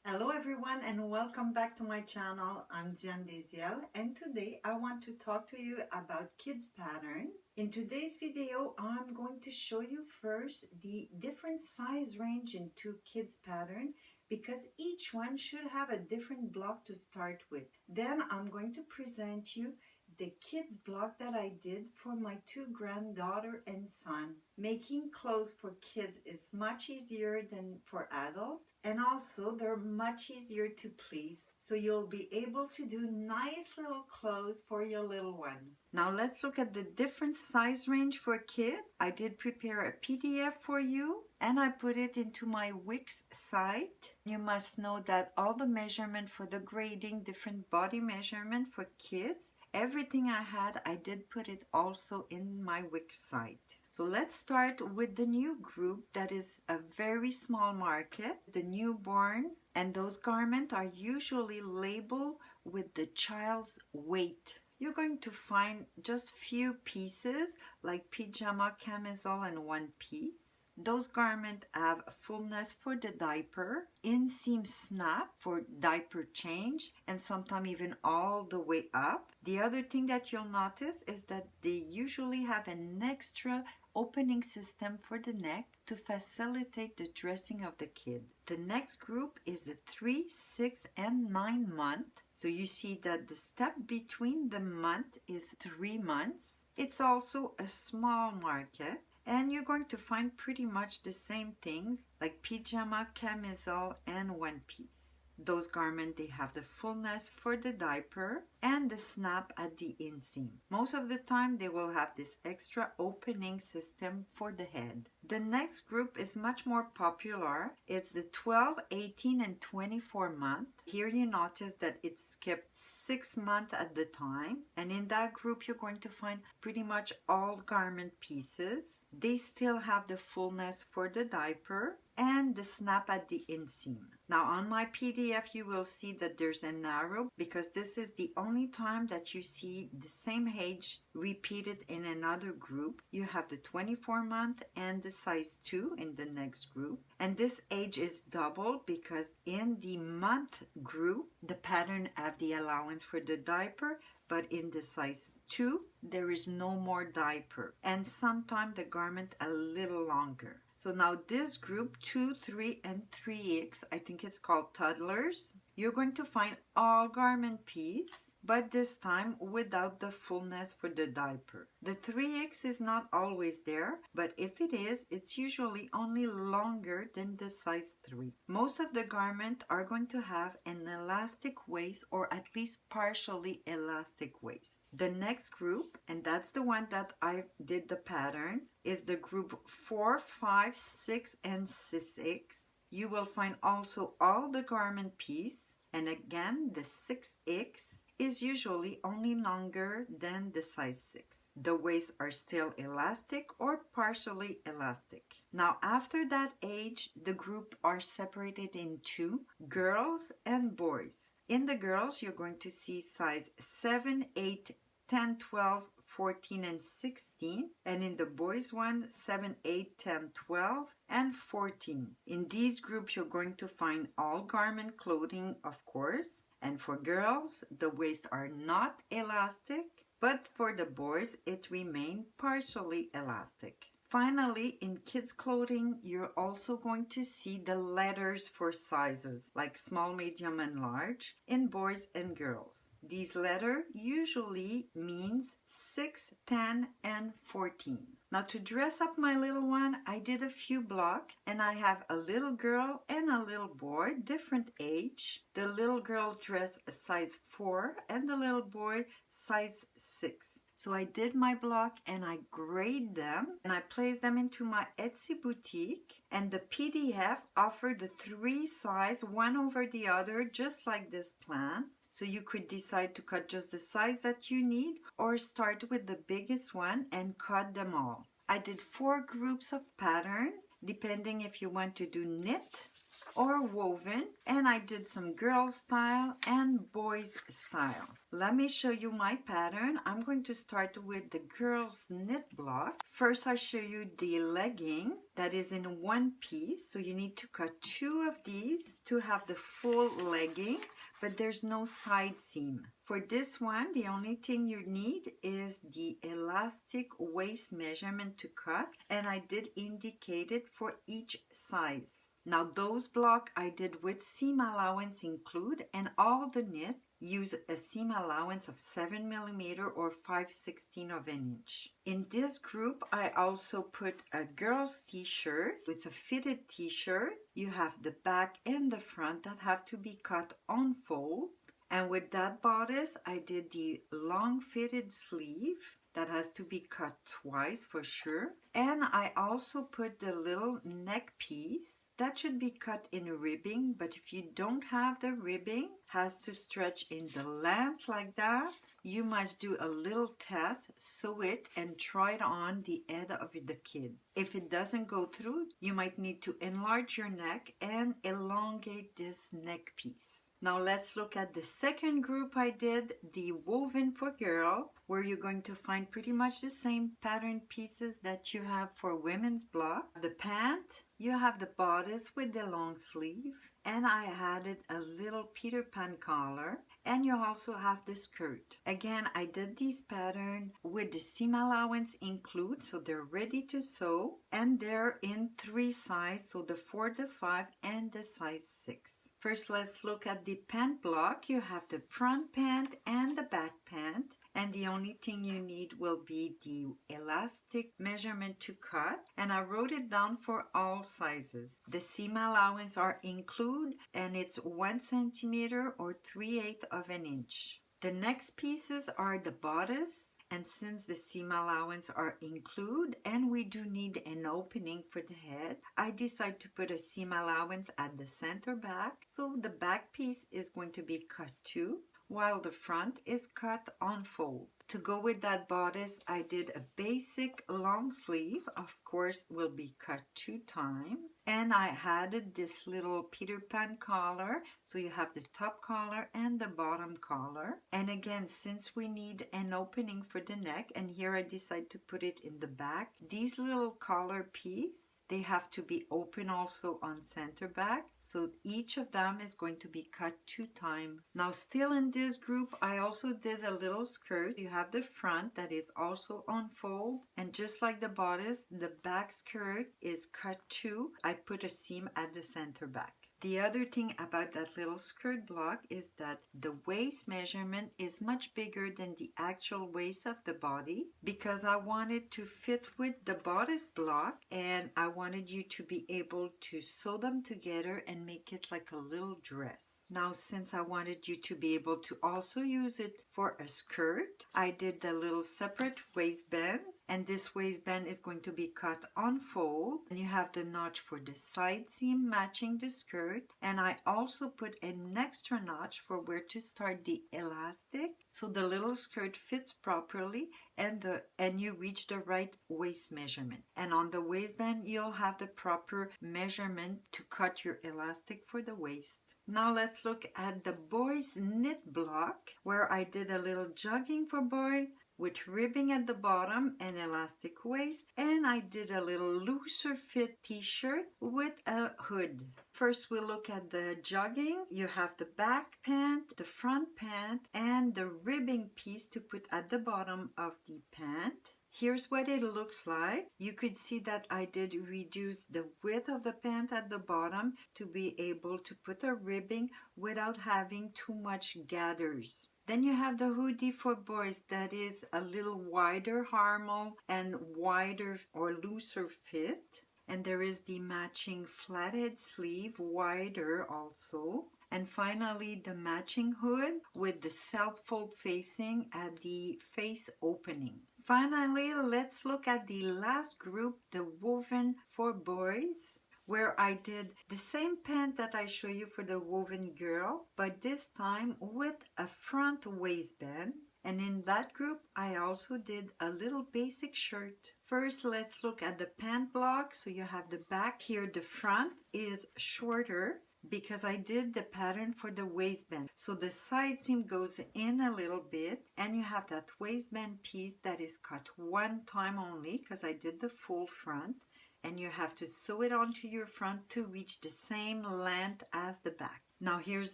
Hello everyone and welcome back to my channel. I'm Diane Deziel and today I want to talk to you about kids pattern. In today's video, I'm going to show you first the different size range in two kids pattern because each one should have a different block to start with. Then I'm going to present you the kids block that I did for my two granddaughter and son. Making clothes for kids is much easier than for adults, and also they're much easier to please, so you'll be able to do nice little clothes for your little one. Now let's look at the different size range for kids. I did prepare a PDF for you and I put it into my Wix site. You must know that all the measurement for the grading, different body measurement for kids, everything I had, I did put it also in my Wix site. So let's start with the new group that is a very small market, the newborn, and those garments are usually labeled with the child's weight. You're going to find just few pieces like pajama, camisole, and one piece. Those garments have fullness for the diaper, inseam snap for diaper change, and sometimes even all the way up. The other thing that you'll notice is that they usually have an extra opening system for the neck to facilitate the dressing of the kid. The next group is the 3, 6, and 9 month. So you see that the step between the month is 3 months. It's also a small market. And you're going to find pretty much the same things like pajama, camisole, and one piece. Those garments, they have the fullness for the diaper and the snap at the inseam. Most of the time they will have this extra opening system for the head. The next group is much more popular. It's the 12, 18, and 24 month. Here you notice that it's skipped 6 months at the time. And in that group you're going to find pretty much all garment pieces. They still have the fullness for the diaper and the snap at the inseam. Now on my PDF you will see that there's an arrow because this is the only time that you see the same age repeated in another group. You have the 24 month and the size 2 in the next group, and this age is double because in the month group the pattern have the allowance for the diaper, but in the size 2 there is no more diaper, and sometimes the garment a little longer. So now this group 2, 3, and 3X, I think it's called toddlers, you're going to find all garment piece, but this time without the fullness for the diaper. The 3X is not always there, but if it is, it's usually only longer than the size 3. Most of the garments are going to have an elastic waist or at least partially elastic waist. The next group, and that's the one that I did the pattern, is the group 4, 5, 6, and 6X. You will find also all the garment piece, and again the 6X is usually only longer than the size 6. The waists are still elastic or partially elastic. Now after that age, the group are separated in two, girls and boys. In the girls, you're going to see size 7, 8, 10, 12, 14, and 16. And in the boys one, 7, 8, 10, 12, and 14. In these groups, you're going to find all garment clothing, of course. And for girls, the waists are not elastic, but for the boys, it remains partially elastic. Finally, in kids' clothing, you're also going to see the letters for sizes, like small, medium, and large, in boys and girls. These letters usually means 6, 10, and 14. Now to dress up my little one, I did a few blocks, and I have a little girl and a little boy, different age. The little girl dress a size 4 and the little boy size 6. So I did my block and I grade them and I placed them into my Etsy boutique, and the PDF offered the 3 sizes, one over the other, just like this plan. So you could decide to cut just the size that you need or start with the biggest one and cut them all. I did 4 groups of pattern, depending if you want to do knit, or woven, and I did some girl style and boys style. Let me show you my pattern. I'm going to start with the girls knit block. First I show you the legging that is in one piece, so you need to cut 2 of these to have the full legging, but there's no side seam. For this one, the only thing you need is the elastic waist measurement to cut, and I did indicate it for each size. Now those block I did with seam allowance include, and all the knit use a seam allowance of 7 millimeter or 5/16 of an inch. In this group I also put a girl's t-shirt. It's a fitted t-shirt. You have the back and the front that have to be cut on fold. And with that bodice I did the long fitted sleeve that has to be cut twice for sure. And I also put the little neck piece that should be cut in ribbing, but if you don't have the ribbing, has to stretch in the length like that, you must do a little test, sew it, and try it on the head of the kid. If it doesn't go through, you might need to enlarge your neck and elongate this neck piece. Now let's look at the second group I did, the woven for girl, where you're going to find pretty much the same pattern pieces that you have for women's block. The pant, you have the bodice with the long sleeve, and I added a little Peter Pan collar, and you also have the skirt. Again, I did these pattern with the seam allowance include, so they're ready to sew, and they're in 3 sizes, so the 4, the 5, and the size 6. First, let's look at the pant block. You have the front pant and the back pant, and the only thing you need will be the elastic measurement to cut, and I wrote it down for all sizes. The seam allowance are include, and it's 1 centimeter or 3/8 of an inch. The next pieces are the bodice, and since the seam allowance are include and we do need an opening for the head, I decided to put a seam allowance at the center back, so the back piece is going to be cut too, while the front is cut on fold. To go with that bodice, I did a basic long sleeve, of course will be cut 2 times, and I added this little Peter Pan collar, so you have the top collar and the bottom collar. And again, since we need an opening for the neck, and here I decided to put it in the back, these little collar piece, they have to be open also on center back, so each of them is going to be cut 2 times. Now still in this group, I also did a little skirt. You have the front that is also on fold, and just like the bodice, the back skirt is cut too. I put a seam at the center back. The other thing about that little skirt block is that the waist measurement is much bigger than the actual waist of the body, because I wanted to fit with the bodice block, and I wanted you to be able to sew them together and make it like a little dress. Now, since I wanted you to be able to also use it for a skirt, I did the little separate waistband, and this waistband is going to be cut on fold, and you have the notch for the side seam matching the skirt, and I also put an extra notch for where to start the elastic, so the little skirt fits properly and you reach the right waist measurement. And on the waistband you'll have the proper measurement to cut your elastic for the waist. Now let's look at the boys knit block, where I did a little jogging for boy with ribbing at the bottom and elastic waist, and I did a little looser fit t-shirt with a hood. First we'll look at the jogging. You have the back pant, the front pant, and the ribbing piece to put at the bottom of the pant. Here's what it looks like. You could see that I did reduce the width of the pant at the bottom to be able to put a ribbing without having too much gathers. Then you have the hoodie for boys that is a little wider armhole and wider or looser fit. And there is the matching flathead sleeve, wider also. And finally the matching hood with the self-fold facing at the face opening. Finally, let's look at the last group, the woven for boys, where I did the same pant that I show you for the woven girl, but this time with a front waistband. And in that group, I also did a little basic shirt. First, let's look at the pant block. So you have the back here. The front is shorter because I did the pattern for the waistband. So the side seam goes in a little bit, and you have that waistband piece that is cut one time only because I did the full front, and you have to sew it onto your front to reach the same length as the back. Now here's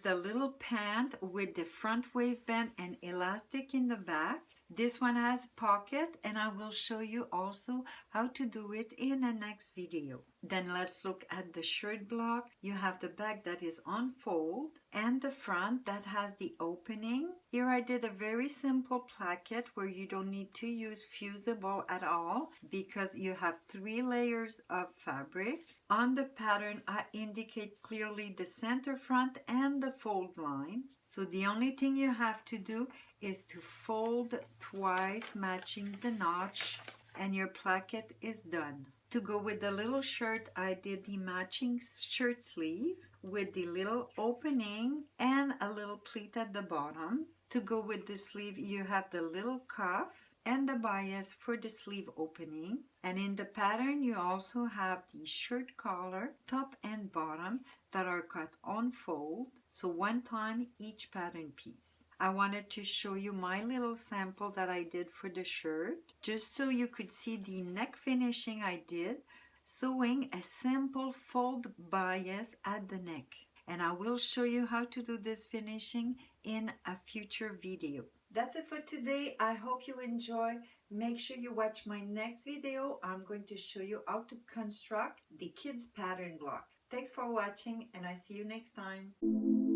the little pant with the front waistband and elastic in the back. This one has a pocket, and I will show you also how to do it in the next video. Then let's look at the shirt block. You have the back that is on fold and the front that has the opening. Here I did a very simple placket where you don't need to use fusible at all because you have 3 layers of fabric. On the pattern, I indicate clearly the center front and the fold line. So the only thing you have to do is to fold twice, matching the notch, and your placket is done. To go with the little shirt, I did the matching shirt sleeve with the little opening and a little pleat at the bottom. To go with the sleeve, you have the little cuff and the bias for the sleeve opening. And in the pattern, you also have the shirt collar, top and bottom, that are cut on fold. So one time each pattern piece. I wanted to show you my little sample that I did for the shirt, just so you could see the neck finishing I did, sewing a simple fold bias at the neck. And I will show you how to do this finishing in a future video. That's it for today. I hope you enjoy. Make sure you watch my next video. I'm going to show you how to construct the kids pattern block. Thanks for watching, and I see you next time.